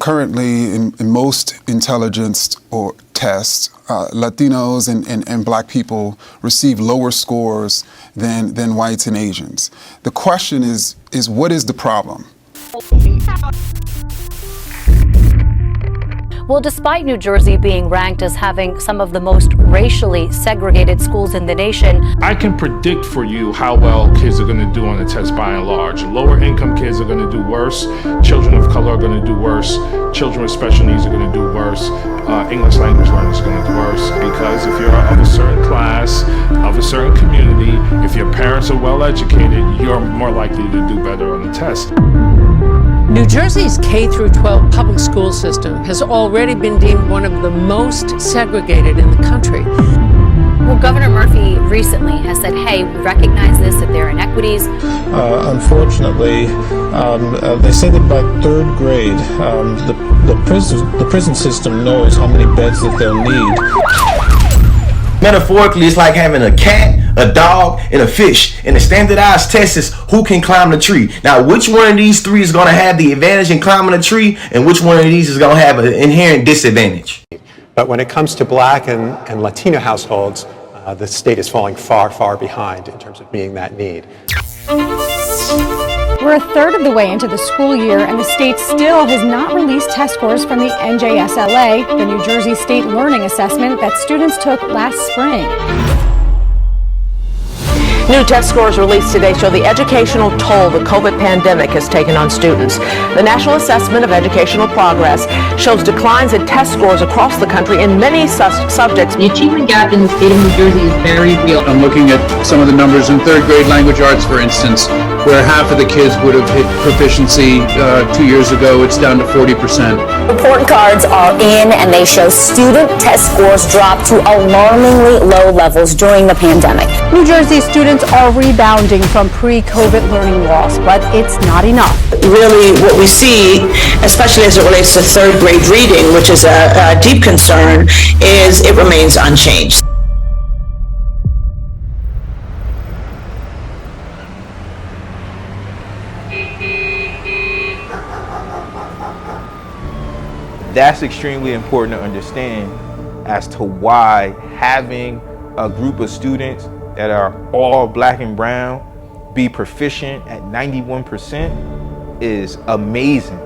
currently in most intelligence or tests, Latinos and Black people receive lower scores than whites and Asians. The question is what is the problem? Well, despite New Jersey being ranked as having some of the most racially segregated schools in the nation, I can predict for you how well kids are going to do on the test by and large. Lower income kids are going to do worse. Children of color are going to do worse. Children with special needs are going to do worse. English language learners are going to do worse, because if you're of a certain class, of a certain community, if your parents are well educated, you're more likely to do better on the test. New Jersey's K-12 public school system has already been deemed one of the most segregated in the country. well, Governor Murphy recently has said, hey, we recognize this, that there are inequities. Unfortunately, they say that by third grade, the prison system knows how many beds that they'll need. Metaphorically, it's like having a cat, a dog, and a fish. And the standardized test is who can climb the tree. Now, which one of these three is going to have the advantage in climbing the tree, and which one of these is going to have an inherent disadvantage? But when it comes to Black and Latino households, the state is falling far, far behind in terms of meeting that need. We're a third of the way into the school year, and the state still has not released test scores from the NJSLA, the New Jersey State Learning Assessment that students took last spring. New test scores released today show the educational toll the COVID pandemic has taken on students. The National Assessment of Educational Progress shows declines in test scores across the country in many subjects. The achievement gap in the state of New Jersey is very real. I'm looking at some of the numbers in third grade language arts, for instance, where half of the kids would have hit proficiency 2 years ago. It's down to 40%. Report cards are in, and they show student test scores drop to alarmingly low levels during the pandemic. New Jersey students are rebounding from pre-COVID learning loss, but it's not enough. Really, what we see, especially as it relates to third grade reading, which is a deep concern, is it remains unchanged. That's extremely important to understand as to why having a group of students that are all Black and brown be proficient at 91% is amazing,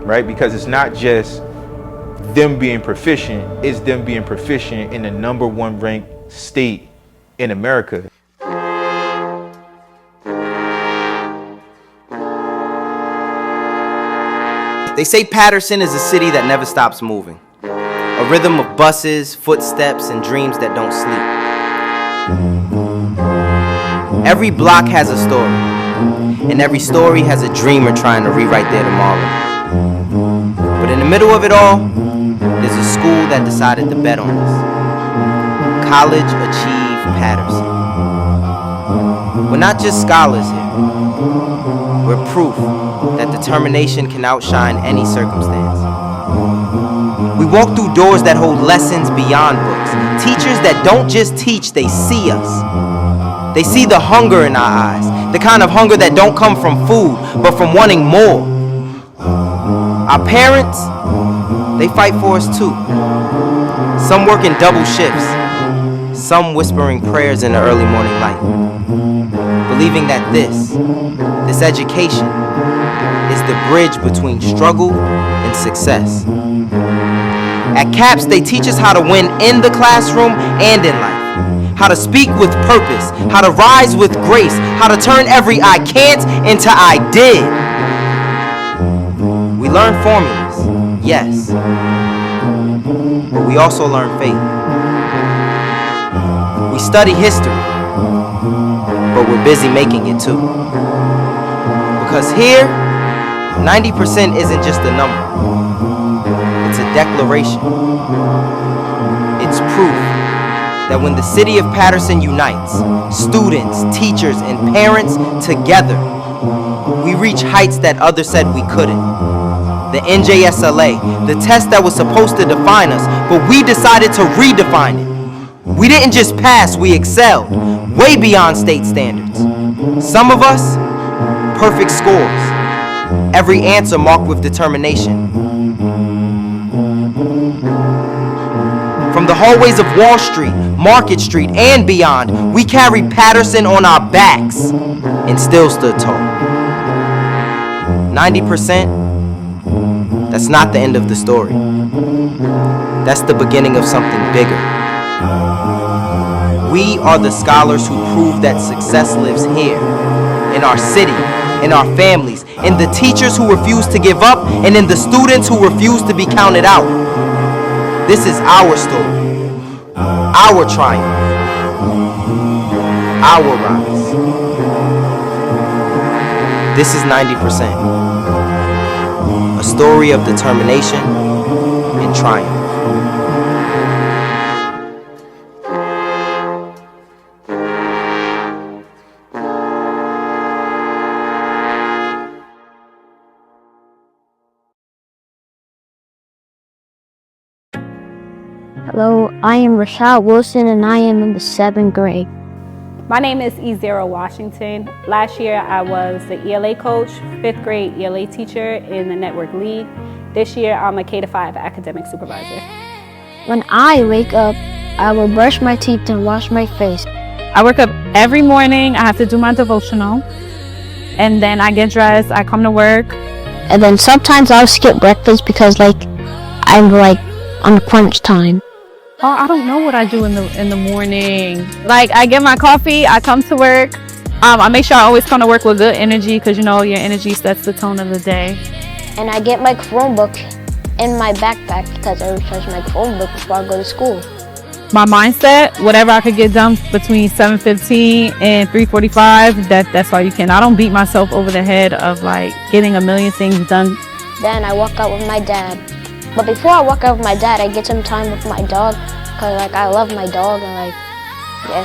right? Because it's not just them being proficient, it's them being proficient in the #1 ranked state in America. They say Paterson is a city that never stops moving. A rhythm of buses, footsteps, and dreams that don't sleep. Every block has a story, and every story has a dreamer trying to rewrite their tomorrow. But in the middle of it all, there's a school that decided to bet on us. College Achieve Paterson. We're not just scholars here. We're proof that determination can outshine any circumstance. We walk through doors that hold lessons beyond books. Teachers that don't just teach, they see us. They see the hunger in our eyes, the kind of hunger that don't come from food, but from wanting more. Our parents, they fight for us too. Some work in double shifts, some whispering prayers in the early morning light, believing that this education is the bridge between struggle and success. At CAPS, they teach us how to win in the classroom and in life. How to speak with purpose, how to rise with grace, how to turn every I can't into I did. We learn formulas, yes, but we also learn faith. We study history, but we're busy making it too. Because here, 90% isn't just a number. It's a declaration. It's proof that when the city of Paterson unites, students, teachers, and parents together, we reach heights that others said we couldn't. The NJSLA, the test that was supposed to define us, but we decided to redefine it. We didn't just pass, we excelled, way beyond state standards. Some of us, perfect scores, every answer marked with determination. From the hallways of Wall Street, Market Street, and beyond, we carried Patterson on our backs and still stood tall. 90%, that's not the end of the story. That's the beginning of something bigger. We are the scholars who prove that success lives here, in our city, in our families, in the teachers who refuse to give up, and in the students who refuse to be counted out. This is our story, our triumph, our rise. This is 90%, a story of determination and triumph. Hello, I am Rashad Wilson and I am in the 7th grade. My name is Ezra Washington. Last year I was the ELA coach, 5th grade ELA teacher in the network lead. This year I'm a K-5 academic supervisor. When I wake up, I will brush my teeth and wash my face. I wake up every morning, I have to do my devotional, and then I get dressed, I come to work. And then sometimes I'll skip breakfast because I'm on crunch time. Oh, I don't know what I do in the morning. I get my coffee, I come to work. I make sure I always come to work with good energy because your energy sets the tone of the day. And I get my Chromebook in my backpack because I recharge my Chromebook before I go to school. My mindset, whatever I could get done between 7:15 and 3:45, that's all you can. I don't beat myself over the head of getting a million things done. Then I walk out with my dad. But before I walk out with my dad, I get some time with my dog because I love my dog and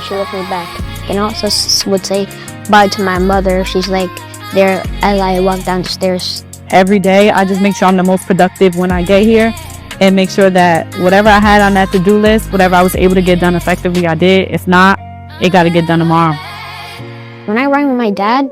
she loves me back. And also would say bye to my mother. She's there as I walk down the stairs. Every day, I just make sure I'm the most productive when I get here and make sure that whatever I had on that to-do list, whatever I was able to get done effectively, I did. If not, it got to get done tomorrow. When I ride with my dad,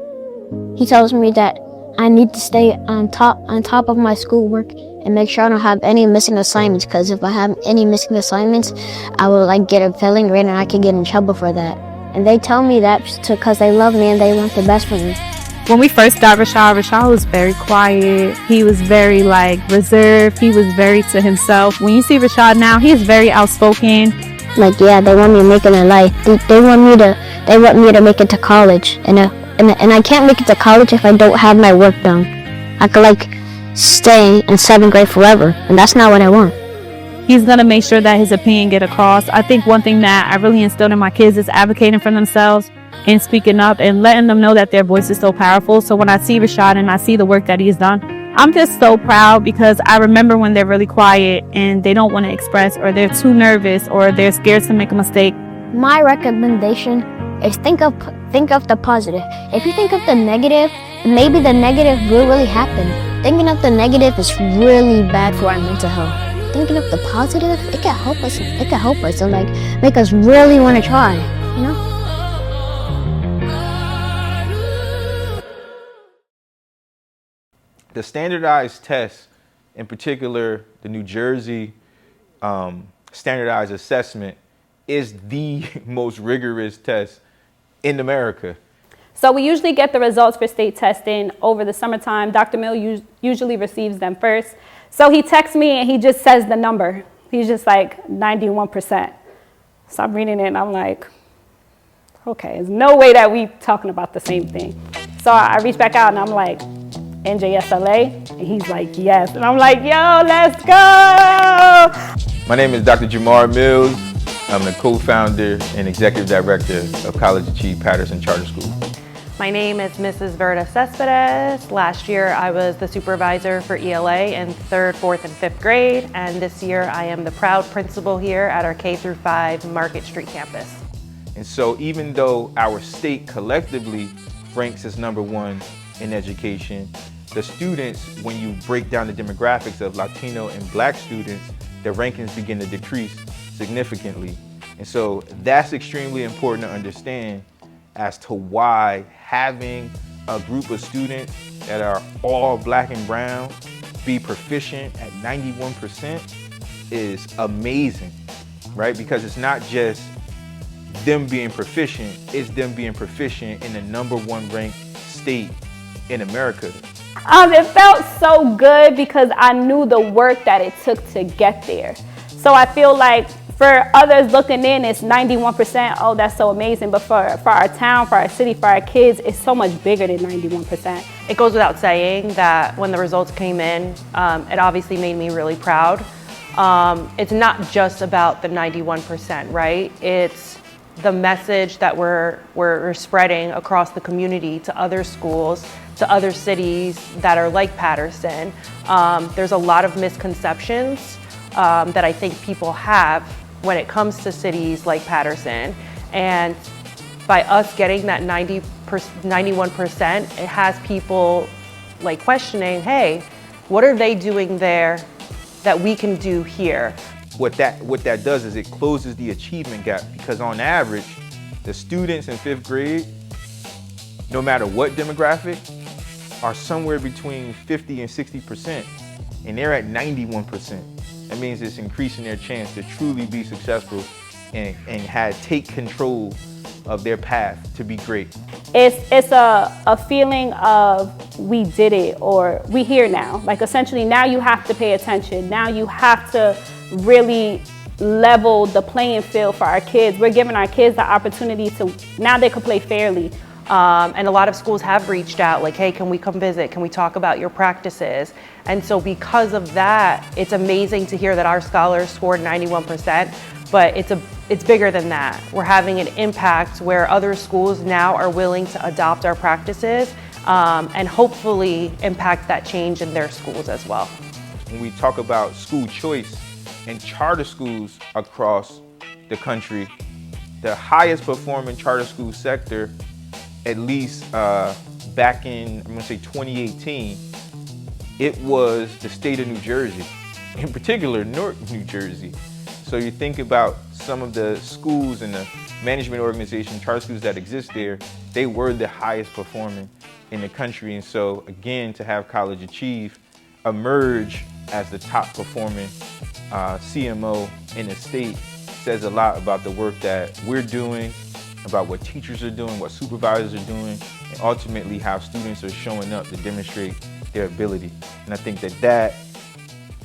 he tells me that I need to stay on top of my schoolwork and make sure I don't have any missing assignments, because if I have any missing assignments, I will get a failing grade and I can get in trouble for that. And they tell me that because they love me and they want the best for me. When we first got Rashad was very quiet. He was very reserved. He was very to himself. When you see Rashad now, he is very outspoken. Yeah, they want me to make it in life. They want me to make it to college. And I can't make it to college if I don't have my work done. I could stay in 7th grade forever, and that's not what I want. He's gonna make sure that his opinion get across. I think one thing that I really instilled in my kids is advocating for themselves and speaking up and letting them know that their voice is so powerful. So when I see Rashad and I see the work that he's done, I'm just so proud because I remember when they're really quiet and they don't want to express, or they're too nervous, or they're scared to make a mistake. My recommendation is think of the positive. If you think of the negative, maybe the negative will really happen. Thinking of the negative is really bad for our mental health. Thinking of the positive, it can help us. It can help us and make us really want to try. The standardized tests, in particular the New Jersey standardized assessment, is the most rigorous test in America. So we usually get the results for state testing over the summertime. Dr. Mill usually receives them first. So he texts me and he just says the number. He's just 91%. So I'm reading it and I'm okay, there's no way that we talking about the same thing. So I reach back out and I'm NJSLA? And he's yes. And I'm yo, let's go! My name is Dr. Jamar Mills. I'm the co-founder and executive director of College of Chief Patterson Charter School. My name is Mrs. Verda Cespedes. Last year I was the supervisor for ELA in 3rd, 4th, and 5th grade, and this year I am the proud principal here at our K-5 Market Street campus. And so even though our state collectively ranks as #1 in education, the students, when you break down the demographics of Latino and Black students, their rankings begin to decrease significantly. And so that's extremely important to understand as to why having a group of students that are all Black and brown be proficient at 91% is amazing. right? Because it's not just them being proficient, it's them being proficient in the #1 ranked state in America. It felt so good because I knew the work that it took to get there. So I feel like for others looking in, it's 91%. Oh, that's so amazing. But for our town, for our city, for our kids, it's so much bigger than 91%. It goes without saying that when the results came in, it obviously made me really proud. It's not just about the 91%, right? It's the message that we're spreading across the community to other schools, to other cities that are like Patterson. There's a lot of misconceptions that I think people have when it comes to cities like Patterson. And by us getting that 91%, it has people like questioning, hey, what are they doing there that we can do here? What that does is it closes the achievement gap, because on average, the students in 5th grade, no matter what demographic, are somewhere between 50 and 60%, and they're at 91%. That means it's increasing their chance to truly be successful and take control of their path to be great. It's a feeling of we did it, or we here now. Like essentially now you have to pay attention. Now you have to really level the playing field for our kids. We're giving our kids the opportunity to, now they can play fairly. And a lot of schools have reached out like, hey, can we come visit? Can we talk about your practices? And so because of that, it's amazing to hear that our scholars scored 91%, but it's bigger than that. We're having an impact where other schools now are willing to adopt our practices and hopefully impact that change in their schools as well. When we talk about school choice and charter schools across the country, the highest performing charter school sector, at least back in, I'm gonna say 2018, it was the state of New Jersey, in particular Newark, New Jersey. So you think about some of the schools and the management organization, charter schools that exist there, they were the highest performing in the country. And so again, to have College Achieve emerge as the top performing CMO in the state says a lot about the work that we're doing, about what teachers are doing, what supervisors are doing, and ultimately how students are showing up to demonstrate their ability. And I think that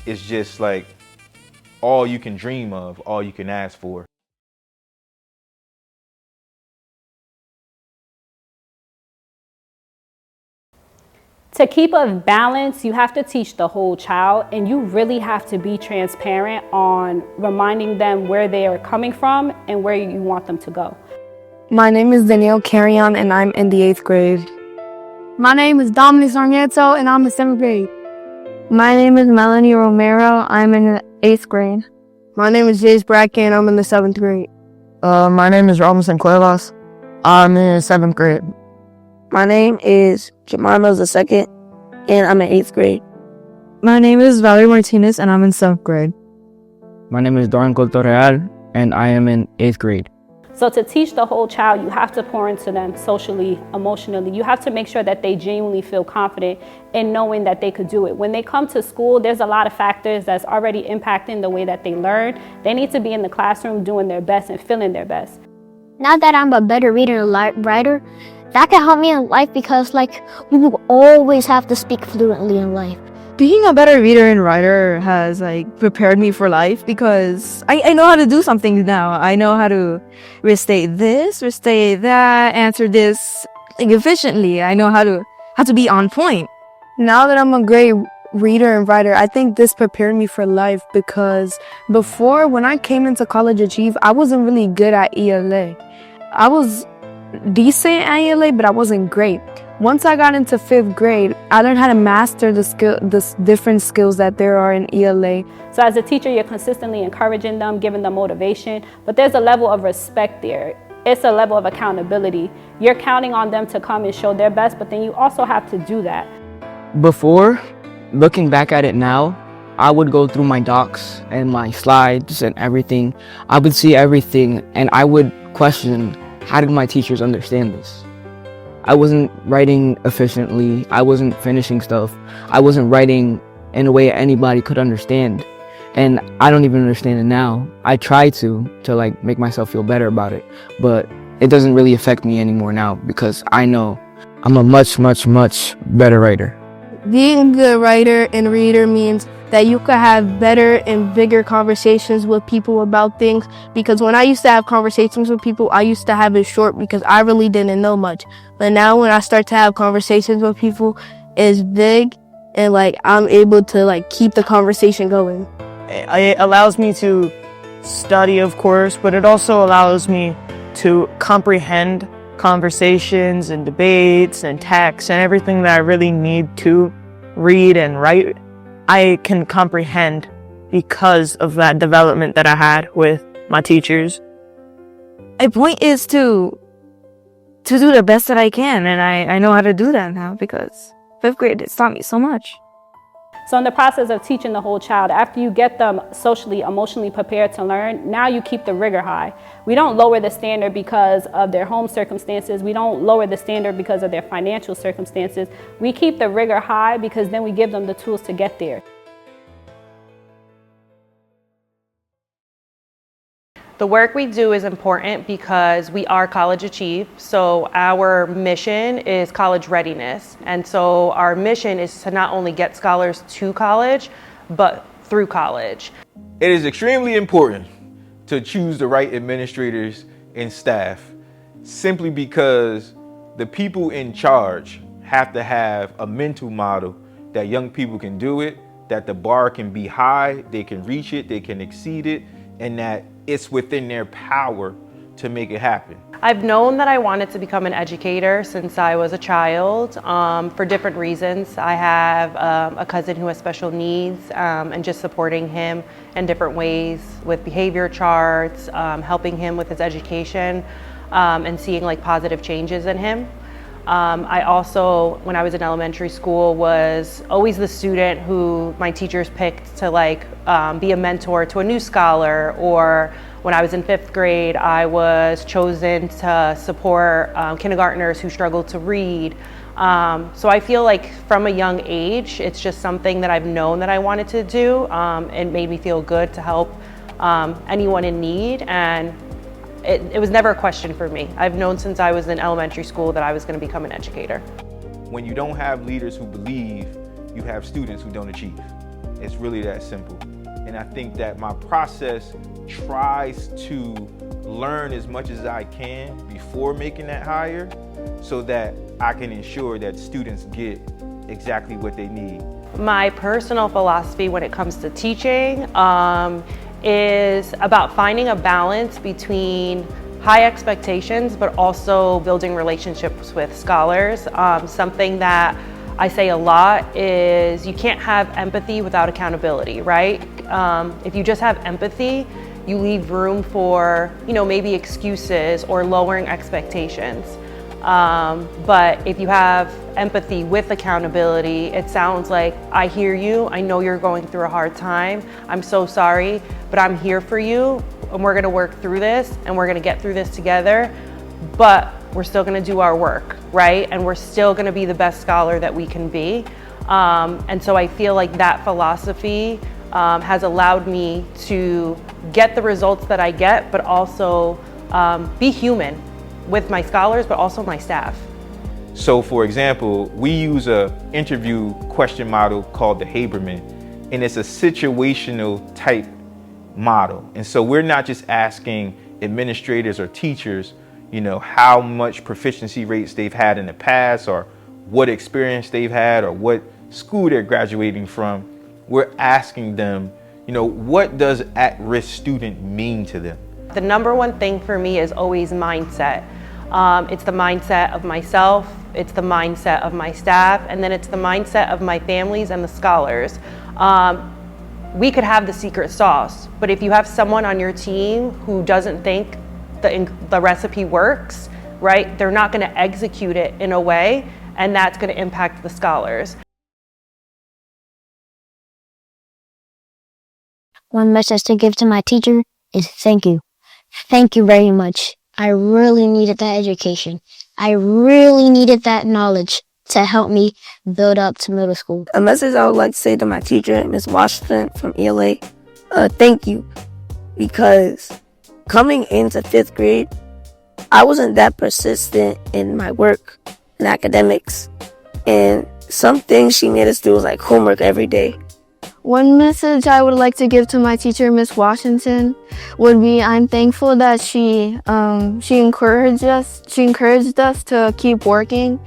is just like all you can dream of, all you can ask for. To keep a balance, you have to teach the whole child, and you really have to be transparent on reminding them where they are coming from and where you want them to go. My name is Danielle Carrion, and I'm in the 8th grade. My name is Dominic Sarmiento, and I'm in 7th grade. My name is Melanie Romero. I'm in the 8th grade. My name is Jace Bracken. I'm in the 7th grade. My name is Robinson Cuevas. I'm in 7th grade. My name is Jamar Mills II, and I'm in 8th grade. My name is Valerie Martinez, and I'm in 7th grade. My name is Doran Coltorreal, and I am in 8th grade. So to teach the whole child, you have to pour into them socially, emotionally. You have to make sure that they genuinely feel confident in knowing that they could do it. When they come to school, there's a lot of factors that's already impacting the way that they learn. They need to be in the classroom doing their best and feeling their best. Now that I'm a better reader and writer, that can help me in life because, we will always have to speak fluently in life. Being a better reader and writer has prepared me for life because I know how to do some things now. I know how to restate this, restate that, answer this efficiently. I know how to be on point. Now that I'm a great reader and writer, I think this prepared me for life because before, when I came into College Achieve, I wasn't really good at ELA. I was decent at ELA, but I wasn't great. Once I got into 5th grade, I learned how to master the different skills that there are in ELA. So as a teacher, you're consistently encouraging them, giving them motivation, but there's a level of respect there. It's a level of accountability. You're counting on them to come and show their best, but then you also have to do that. Before, looking back at it now, I would go through my docs and my slides and everything. I would see everything and I would question, how did my teachers understand this? I wasn't writing efficiently. I wasn't finishing stuff. I wasn't writing in a way anybody could understand. and I don't even understand it now. I try to like make myself feel better about it, but it doesn't really affect me anymore now because I know I'm a much, much, much better writer. Being a good writer and reader means that you can have better and bigger conversations with people about things, because when I used to have conversations with people, I used to have it short because I really didn't know much. But now when I start to have conversations with people, it's big, and like I'm able to like keep the conversation going. It allows me to study, of course, but it also allows me to comprehend conversations and debates and texts and everything that I really need to read and write. I can comprehend because of that development that I had with my teachers. My point is to do the best that I can, and I know how to do that now because 5th grade has taught me so much. So in the process of teaching the whole child, after you get them socially, emotionally prepared to learn, now you keep the rigor high. We don't lower the standard because of their home circumstances. We don't lower the standard because of their financial circumstances. We keep the rigor high because then we give them the tools to get there. The work we do is important because we are college achieve. So our mission is college readiness. And so our mission is to not only get scholars to college, but through college. It is extremely important to choose the right administrators and staff, simply because the people in charge have to have a mental model that young people can do it, that the bar can be high, they can reach it, they can exceed it, and that it's within their power to make it happen. I've known that I wanted to become an educator since I was a child for different reasons. I have a cousin who has special needs, and just supporting him in different ways with behavior charts, helping him with his education, and seeing like positive changes in him. I also, when I was in elementary school, was always the student who my teachers picked to like be a mentor to a new scholar, or when I was in 5th grade, I was chosen to support kindergartners who struggled to read. So I feel like from a young age, it's just something that I've known that I wanted to do. It made me feel good to help anyone in need, and it was never a question for me. I've known since I was in elementary school that I was going to become an educator. When you don't have leaders who believe, you have students who don't achieve. It's really that simple. And I think that my process tries to learn as much as I can before making that hire, so that I can ensure that students get exactly what they need. My personal philosophy when it comes to teaching is about finding a balance between high expectations but also building relationships with scholars. Something that I say a lot is you can't have empathy without accountability, right? If you just have empathy, you leave room for, maybe excuses or lowering expectations. But if you have empathy with accountability, it sounds like, I hear you, I know you're going through a hard time, I'm so sorry, but I'm here for you, and we're gonna work through this, and we're gonna get through this together, but we're still gonna do our work, right? And we're still gonna be the best scholar that we can be. And so I feel like that philosophy has allowed me to get the results that I get, but also be human with my scholars, but also my staff. So for example, we use a interview question model called the Haberman, and it's a situational type model. And so we're not just asking administrators or teachers, how much proficiency rates they've had in the past, or what experience they've had, or what school they're graduating from. We're asking them, what does at-risk student mean to them? The number one thing for me is always mindset. It's the mindset of myself, it's the mindset of my staff, and then it's the mindset of my families and the scholars. We could have the secret sauce, but if you have someone on your team who doesn't think the recipe works, right, they're not going to execute it in a way, and that's going to impact the scholars. One message to give to my teacher is thank you. Thank you very much. I really needed that education. I really needed that knowledge to help me build up to middle school. A message I would like to say to my teacher, Ms. Washington from ELA, thank you, because coming into 5th grade, I wasn't that persistent in my work and academics, and some things she made us do was like homework every day. One message I would like to give to my teacher, Miss Washington, would be I'm thankful that she encouraged us to keep working.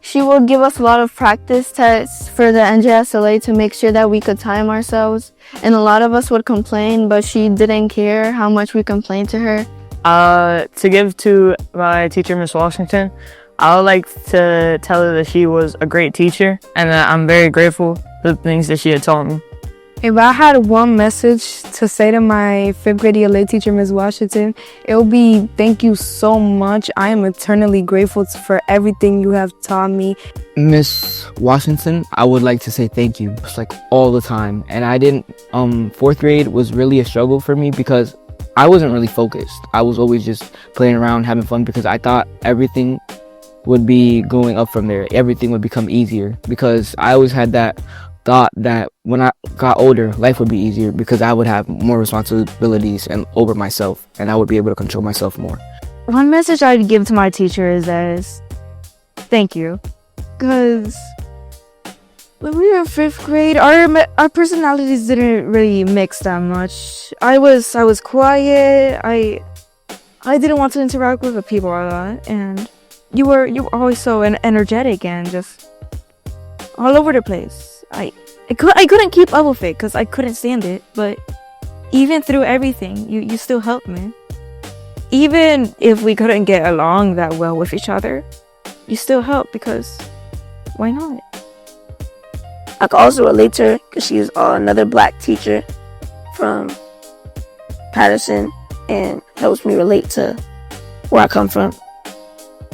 She would give us a lot of practice tests for the NJSLA to make sure that we could time ourselves. And a lot of us would complain, but she didn't care how much we complained to her. To give to my teacher, Miss Washington, I would like to tell her that she was a great teacher and that I'm very grateful for the things that she had taught me. If I had one message to say to my 5th grade ELA teacher, Ms. Washington, it would be thank you so much. I am eternally grateful for everything you have taught me. Miss Washington, I would like to say thank you. It's like all the time. And I didn't, 4th grade was really a struggle for me because I wasn't really focused. I was always just playing around, having fun because I thought everything would be going up from there. Everything would become easier because I always had that thought that when I got older, life would be easier because I would have more responsibilities and over myself, and I would be able to control myself more. One message I'd give to my teacher is thank you. Because when we were in 5th grade, our personalities didn't really mix that much. I was quiet. I didn't want to interact with the people a lot, and you were always so energetic and just all over the place. I couldn't keep up with it because I couldn't stand it, but even through everything, you still helped me. Even if we couldn't get along that well with each other, you still helped because why not? I can also relate to her because she's another black teacher from Patterson and helps me relate to where I come from.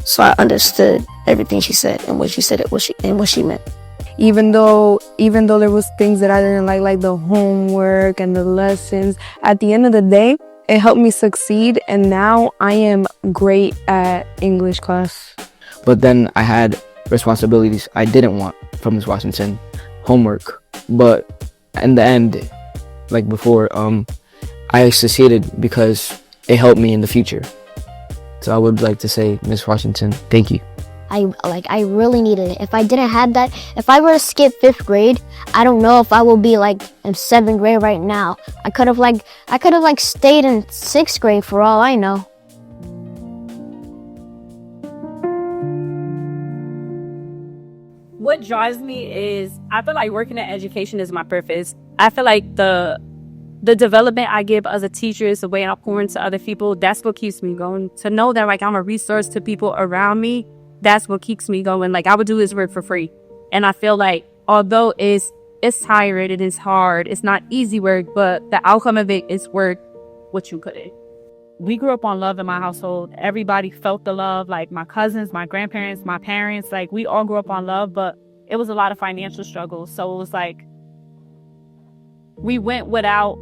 So I understood everything she said and what she said and what she meant. Even though there was things that I didn't like the homework and the lessons, at the end of the day, it helped me succeed, and now I am great at English class. But then I had responsibilities I didn't want from Ms. Washington, homework. But in the end, like before, I succeeded because it helped me in the future. So I would like to say, Ms. Washington, thank you. I really needed it. If I didn't have that, if I were to skip 5th grade, I don't know if I will be like in 7th grade right now. I could have stayed in 6th grade for all I know. What drives me is I feel like working in education is my purpose. I feel like the development I give as a teacher is the way I pour into other people. That's what keeps me going. To know that like I'm a resource to people around me, that's what keeps me going. Like I would do this work for free. And I feel like although it's tiring, it is hard, it's not easy work, but the outcome of it is worth what you put in. We grew up on love in my household. Everybody felt the love, like my cousins, my grandparents, my parents, like we all grew up on love, but it was a lot of financial struggles. So it was like we went without,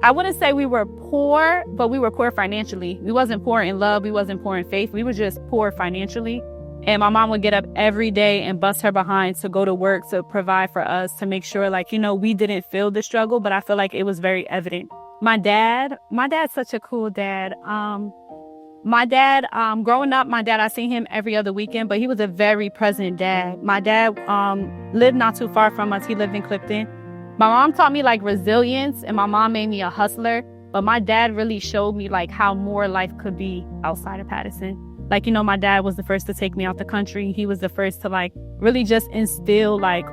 I wouldn't say we were poor, but we were poor financially. We wasn't poor in love. We wasn't poor in faith. We were just poor financially. And my mom would get up every day and bust her behind to go to work, to provide for us, to make sure like, we didn't feel the struggle, but I feel like it was very evident. My dad's such a cool dad. My dad, growing up, I seen him every other weekend, but he was a very present dad. My dad lived not too far from us. He lived in Clifton. My mom taught me like resilience, and my mom made me a hustler. But my dad really showed me like how more life could be outside of Patterson. Like, my dad was the first to take me out the country. He was the first to like really just instill like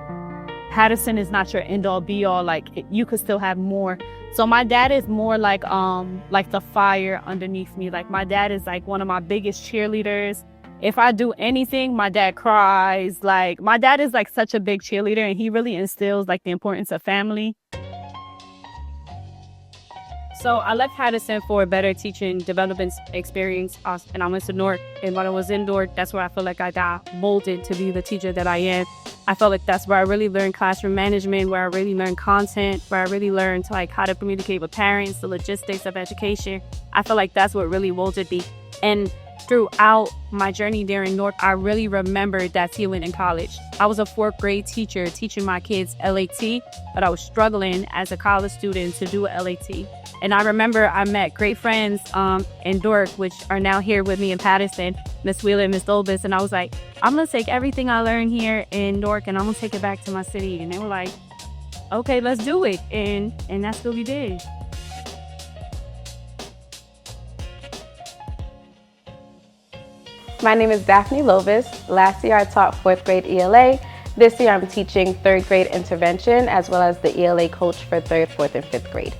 Patterson is not your end all be all. Like you could still have more. So my dad is more like the fire underneath me. Like my dad is like one of my biggest cheerleaders. If I do anything, my dad cries. Like my dad is like such a big cheerleader, and he really instills like the importance of family. So I left Patterson for a better teaching development experience, and I went to Newark. And when I was in Newark, that's where I feel like I got molded to be the teacher that I am. I felt like that's where I really learned classroom management, where I really learned content, where I really learned like how to communicate with parents, the logistics of education. I feel like that's what really molded me. And throughout my journey there in Newark, I really remembered that feeling in college. I was a 4th grade teacher teaching my kids LAT, but I was struggling as a college student to do a LAT. And I remember I met great friends in Newark, which are now here with me in Patterson, Miss Wheeler and Miss Dolbus. And I was like, I'm gonna take everything I learned here in Newark and I'm gonna take it back to my city. And they were like, okay, let's do it. And that's what we did. My name is Daphne Lovis. Last year I taught 4th grade ELA. This year I'm teaching 3rd grade intervention as well as the ELA coach for 3rd, 4th, and 5th grade.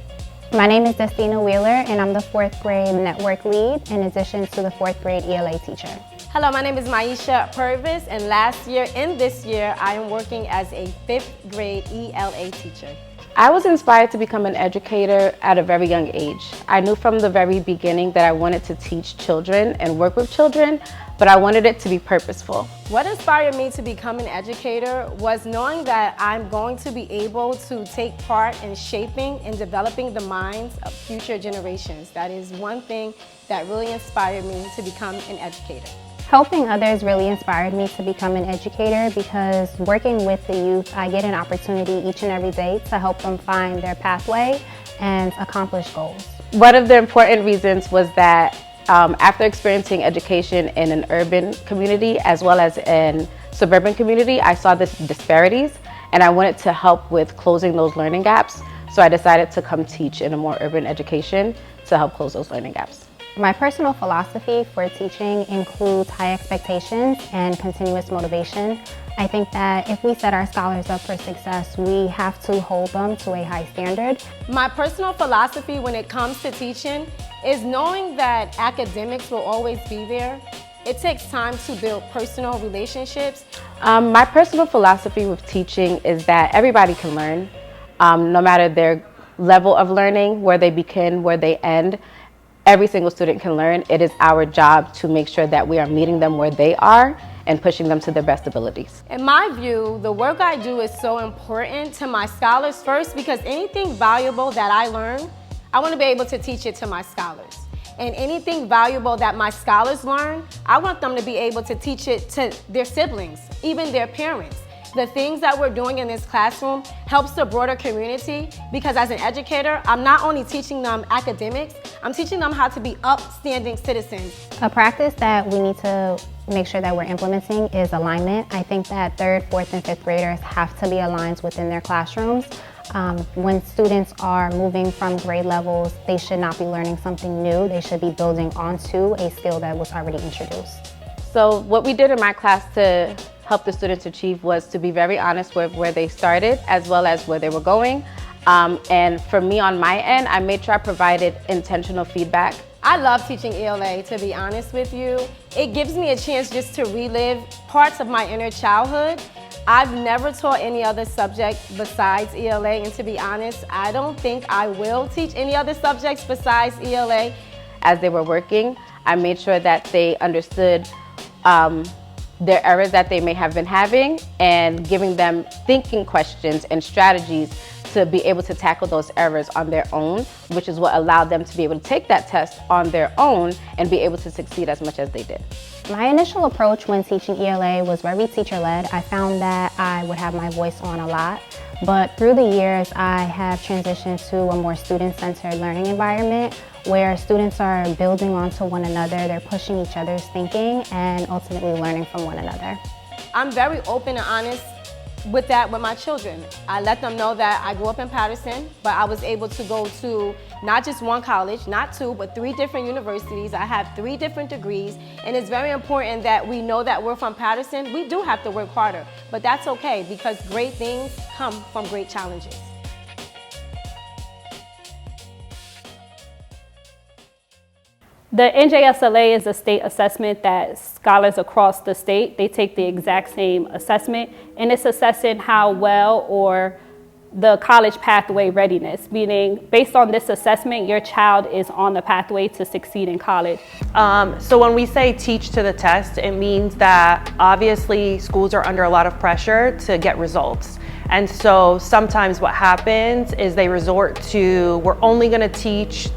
My name is Destina Wheeler and I'm the 4th grade network lead in addition to the 4th grade ELA teacher. Hello, my name is Maisha Purvis and last year and this year I am working as a 5th grade ELA teacher. I was inspired to become an educator at a very young age. I knew from the very beginning that I wanted to teach children and work with children, but I wanted it to be purposeful. What inspired me to become an educator was knowing that I'm going to be able to take part in shaping and developing the minds of future generations. That is one thing that really inspired me to become an educator. Helping others really inspired me to become an educator because working with the youth, I get an opportunity each and every day to help them find their pathway and accomplish goals. One of the important reasons was that after experiencing education in an urban community as well as in suburban community, I saw the disparities and I wanted to help with closing those learning gaps. So I decided to come teach in a more urban education to help close those learning gaps. My personal philosophy for teaching includes high expectations and continuous motivation. I think that if we set our scholars up for success, we have to hold them to a high standard. My personal philosophy when it comes to teaching is knowing that academics will always be there. It takes time to build personal relationships. My personal philosophy with teaching is that everybody can learn, no matter their level of learning, where they begin, where they end. Every single student can learn. It is our job to make sure that we are meeting them where they are and pushing them to their best abilities. In my view, the work I do is so important to my scholars first because anything valuable that I learn, I want to be able to teach it to my scholars. And anything valuable that my scholars learn, I want them to be able to teach it to their siblings, even their parents. The things that we're doing in this classroom helps the broader community because as an educator, I'm not only teaching them academics, I'm teaching them how to be upstanding citizens. A practice that we need to make sure that we're implementing is alignment. I think that 3rd, 4th, and 5th graders have to be aligned within their classrooms. When students are moving from grade levels, they should not be learning something new. They should be building onto a skill that was already introduced. So what we did in my class to help the students achieve was to be very honest with where they started as well as where they were going. And for me on my end, I made sure I provided intentional feedback. I love teaching ELA, to be honest with you. It gives me a chance just to relive parts of my inner childhood. I've never taught any other subject besides ELA, and to be honest, I don't think I will teach any other subjects besides ELA. As they were working, I made sure that they understood their errors that they may have been having and giving them thinking questions and strategies to be able to tackle those errors on their own, which is what allowed them to be able to take that test on their own and be able to succeed as much as they did. My initial approach when teaching ELA was very teacher-led. I found that I would have my voice on a lot, but through the years I have transitioned to a more student-centered learning environment where students are building onto one another, they're pushing each other's thinking and ultimately learning from one another. I'm very open and honest with that with my children. I let them know that I grew up in Patterson, but I was able to go to not just one college, not two, but 3 different universities. I have 3 different degrees, and it's very important that we know that we're from Patterson. We do have to work harder, but that's okay because great things come from great challenges. The NJSLA is a state assessment that scholars across the state, they take the exact same assessment, and it's assessing how well or the college pathway readiness, meaning based on this assessment, your child is on the pathway to succeed in college. So when we say teach to the test, it means that obviously schools are under a lot of pressure to get results. And so sometimes what happens is they resort to, we're only gonna teach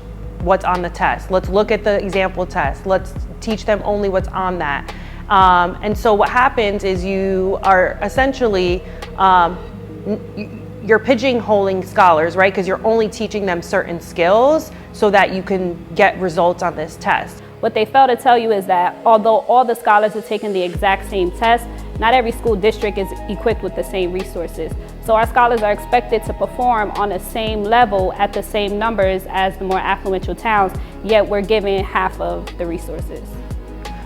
what's on the test. Let's look at the example test. Let's teach them only what's on that. And so what happens is you are essentially, you're pigeonholing scholars, right? Because you're only teaching them certain skills so that you can get results on this test. What they fail to tell you is that although all the scholars are taking the exact same test, not every school district is equipped with the same resources. So our scholars are expected to perform on the same level at the same numbers as the more affluential towns, yet we're given half of the resources.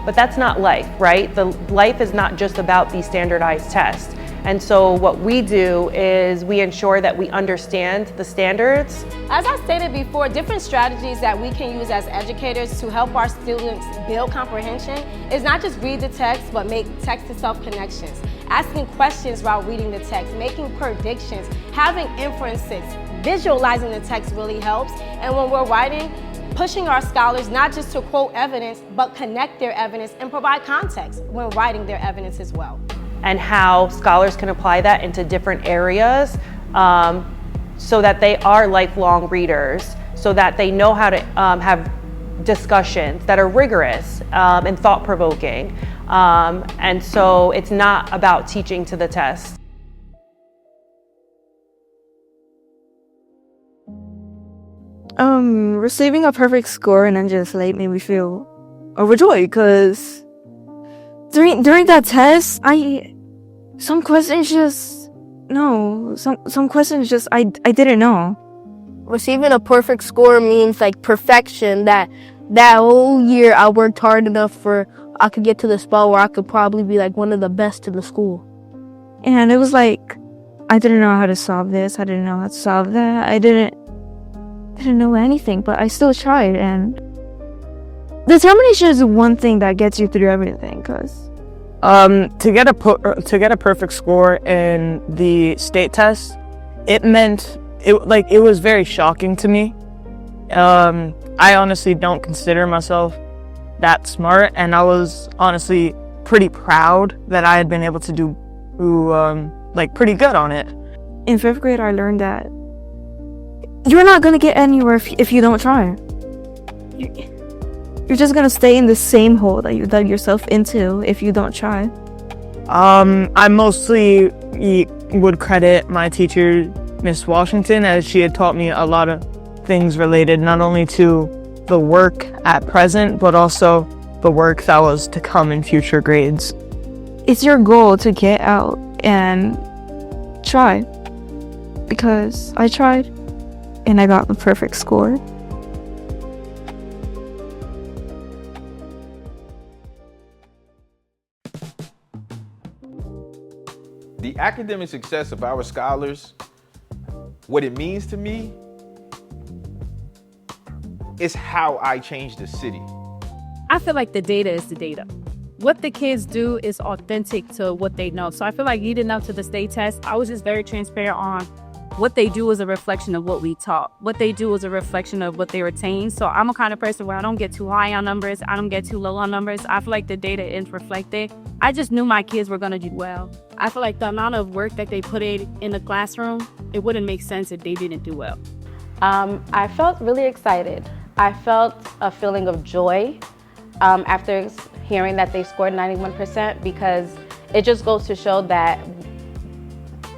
But that's not life, right? The life is not just about these standardized tests. And so what we do is we ensure that we understand the standards. As I stated before, different strategies that we can use as educators to help our students build comprehension is not just read the text, but make text-to-self connections, asking questions while reading the text, making predictions, having inferences, visualizing the text really helps. And when we're writing, pushing our scholars not just to quote evidence, but connect their evidence and provide context when writing their evidence as well. And how scholars can apply that into different areas so that they are lifelong readers, so that they know how to have discussions that are rigorous and thought-provoking. And so it's not about teaching to the test. Receiving a perfect score and then just like made me feel overjoyed because during that test, some questions I didn't know. Receiving a perfect score means like perfection, that whole year I worked hard enough for I could get to the spot where I could probably be like one of the best in the school. And it was like, I didn't know how to solve this, I didn't know how to solve that, I didn't know anything, but I still tried. And determination is one thing that gets you through everything, because to get a perfect score in the state test, it was very shocking to me. I honestly don't consider myself that smart, and I was honestly pretty proud that I had been able to do pretty good on it. In 5th grade, I learned that you're not gonna get anywhere if you don't try. You're just gonna stay in the same hole that you dug yourself into if you don't try. I mostly would credit my teacher, Miss Washington, as she had taught me a lot of things related not only to the work at present, but also the work that was to come in future grades. It's your goal to get out and try. Because I tried, and I got the perfect score. The academic success of our scholars, what it means to me, is how I change the city. I feel like the data is the data. What the kids do is authentic to what they know. So I feel like leading up to the state test, I was just very transparent on what they do is a reflection of what we taught. What they do is a reflection of what they retain. So I'm a kind of person where I don't get too high on numbers. I don't get too low on numbers. I feel like the data is reflected. I just knew my kids were going to do well. I feel like the amount of work that they put in the classroom, it wouldn't make sense if they didn't do well. I felt really excited. I felt a feeling of joy after hearing that they scored 91%, because it just goes to show that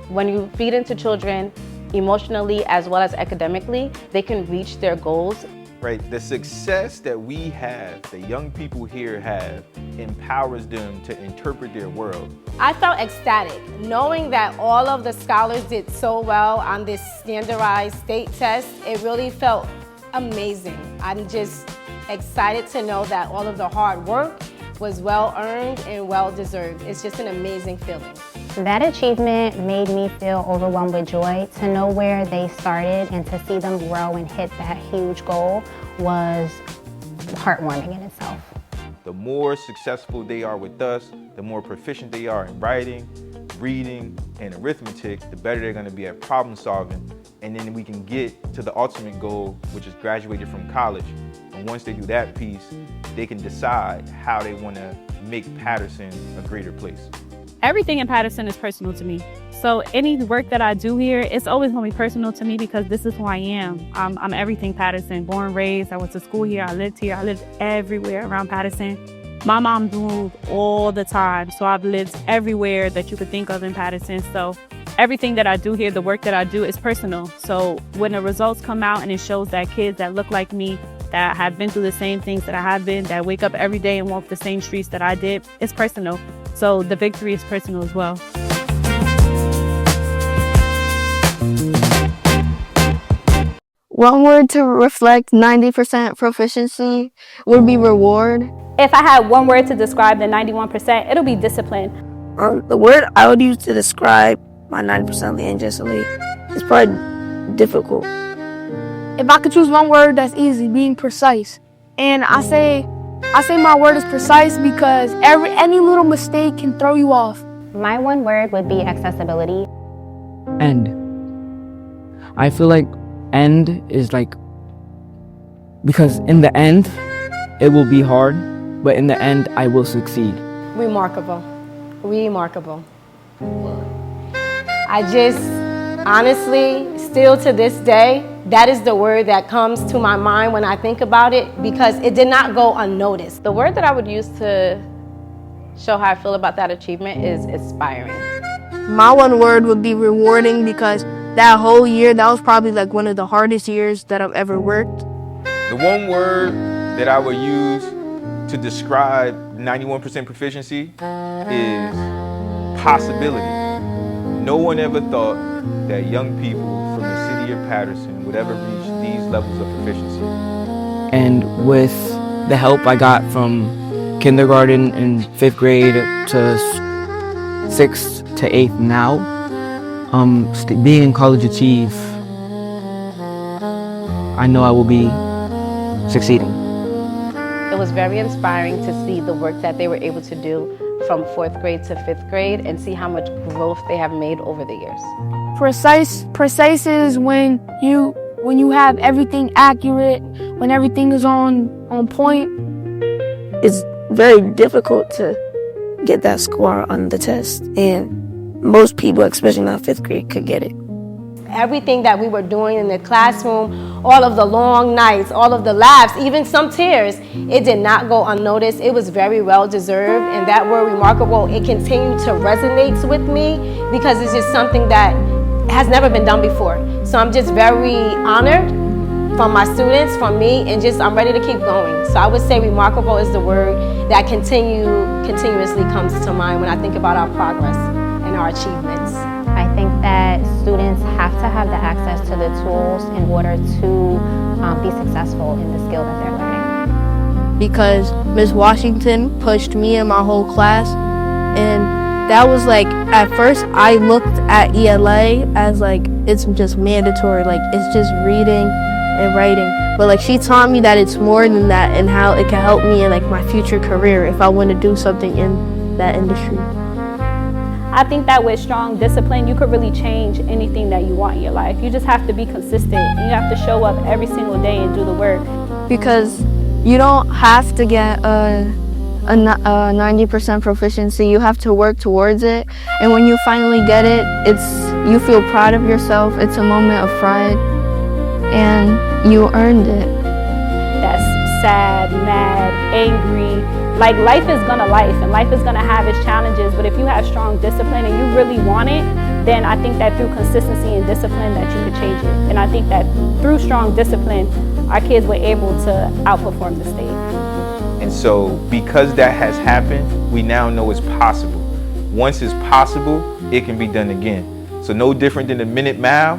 when you feed into children emotionally as well as academically, they can reach their goals. Right, the success that we have, the young people here have, empowers them to interpret their world. I felt ecstatic knowing that all of the scholars did so well on this standardized state test. It really felt amazing. I'm just excited to know that all of the hard work was well earned and well deserved. It's just an amazing feeling. That achievement made me feel overwhelmed with joy. To know where they started and to see them grow and hit that huge goal was heartwarming in itself. The more successful they are with us, the more proficient they are in writing, reading, and arithmetic, the better they're going to be at problem solving. And then we can get to the ultimate goal, which is graduating from college. And once they do that piece, they can decide how they want to make Patterson a greater place. Everything in Patterson is personal to me. So any work that I do here, it's always going to be personal to me because this is who I am. I'm everything Patterson, born, raised. I went to school here. I lived here. I lived everywhere around Patterson. My mom moved all the time. So I've lived everywhere that you could think of in Patterson. So everything that I do here, the work that I do is personal. So when the results come out and it shows that kids that look like me, that have been through the same things that I have been, that wake up every day and walk the same streets that I did, it's personal. So the victory is personal as well. One word to reflect 90% proficiency would be reward. If I had one word to describe the 91%, it'll be discipline. The word I would use to describe my 90% of the NJSLA is probably difficult. If I could choose one word, that's easy, being precise. And I say my word is precise because any little mistake can throw you off. My one word would be accessibility. End. I feel like end is like, because in the end, it will be hard, but in the end, I will succeed. Remarkable. Remarkable. I just, honestly, still to this day, that is the word that comes to my mind when I think about it because it did not go unnoticed. The word that I would use to show how I feel about that achievement is inspiring. My one word would be rewarding because that whole year, that was probably like one of the hardest years that I've ever worked. The one word that I would use to describe 91% proficiency is possibility. No one ever thought that young people from the city of Patterson would ever reach these levels of proficiency. And with the help I got from kindergarten and 5th grade to 6th to 8th now, being in College Achieve, I know I will be succeeding. It was very inspiring to see the work that they were able to do from 4th grade to 5th grade and see how much growth they have made over the years. Precise is when you have everything accurate, when everything is on point. It's very difficult to get that score on the test, and most people, especially not 5th grade, could get it. Everything that we were doing in the classroom, all of the long nights, all of the laughs, even some tears, it did not go unnoticed. It was very well deserved, and that word remarkable, it continued to resonate with me because it's just something that has never been done before. So I'm just very honored from my students, from me, and just I'm ready to keep going. So I would say remarkable is the word that continuously comes to mind when I think about our progress and our achievements. I think that students have to have the access to the tools in order to be successful in the skill that they're learning. Because Ms. Washington pushed me and my whole class, and that was like, at first I looked at ELA as like, it's just mandatory, like it's just reading and writing. But like she taught me that it's more than that and how it can help me in like my future career if I want to do something in that industry. I think that with strong discipline, you could really change anything that you want in your life. You just have to be consistent. You have to show up every single day and do the work. Because you don't have to get a 90% proficiency. You have to work towards it. And when you finally get it, you feel proud of yourself. It's a moment of pride. And you earned it. That's sad, mad, angry. Like life is gonna life and life is gonna have its challenges, but if you have strong discipline and you really want it, then I think that through consistency and discipline that you could change it. And I think that through strong discipline, our kids were able to outperform the state. And so because that has happened, we now know it's possible. Once it's possible, it can be done again. So no different than the Minute Mile,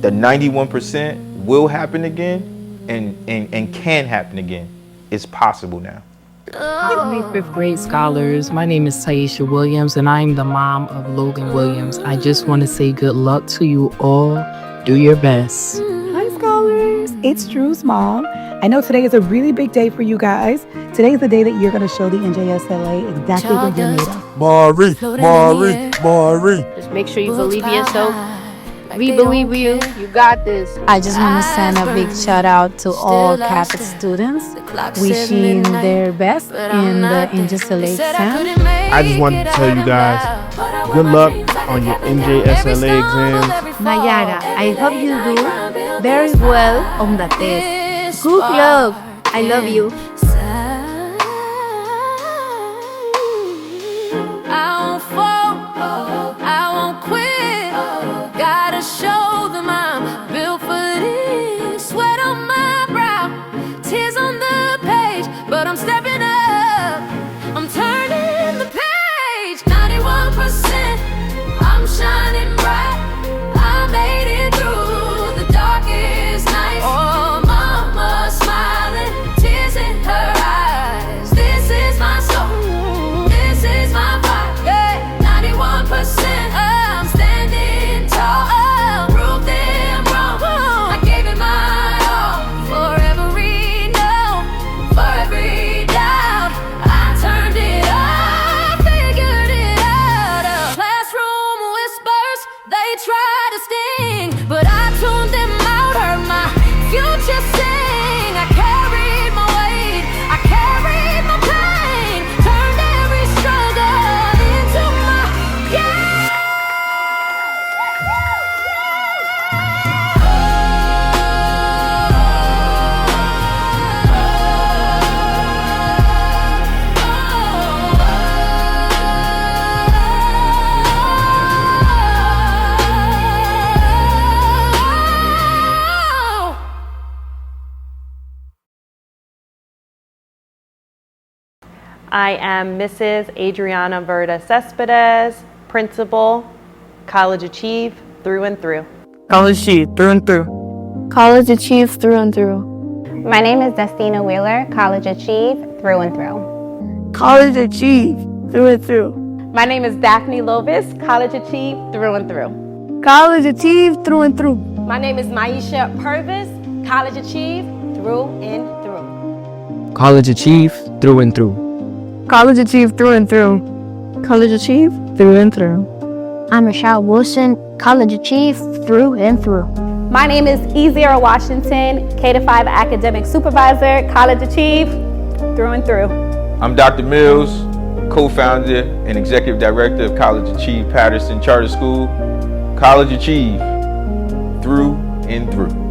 the 91% will happen again and can happen again. It's possible now. Hi, 5th grade scholars. My name is Taisha Williams, and I'm the mom of Logan Williams. I just want to say good luck to you all. Do your best. Hi, scholars. It's Drew's mom. I know today is a really big day for you guys. Today is the day that you're going to show the NJSLA exactly what you're made of. Mari. Just make sure you believe in yourself We believe you. You got this. I just want to send a big shout out to all Catholic students, wishing their best in the NJSLA exam. I just wanted to tell you guys, good luck on your NJSLA exams. Nayara, I hope you do very well on the test. Good luck. I love you. Show them I'm built for this. Sweat on my brow, tears on the page, but I'm stepping up. I'm turning the page. 91%, I'm shining bright. I made it through the darkest night. Oh, mama smiling, tears in her eyes. This is my soul, this is my vibe. Yeah, 91%, I'm standing tall. I am Mrs. Adriana Verda Cespedes, Principal, College Achieve through and through. College Achieve through and through. College Achieve through and through. My name is Destina Wheeler, College Achieve through and through. College Achieve through and through. My name is Daphne Lovis, College Achieve through and through. College Achieve through and through. My name is Maisha Purvis, College Achieve through and through. College Achieve through and through. College Achieve through and through. College Achieve through and through. I'm Rashad Wilson, College Achieve through and through. My name is Ezra Washington, K-5 Academic Supervisor, College Achieve through and through. I'm Dr. Mills, co-founder and executive director of College Achieve Patterson Charter School. College Achieve through and through.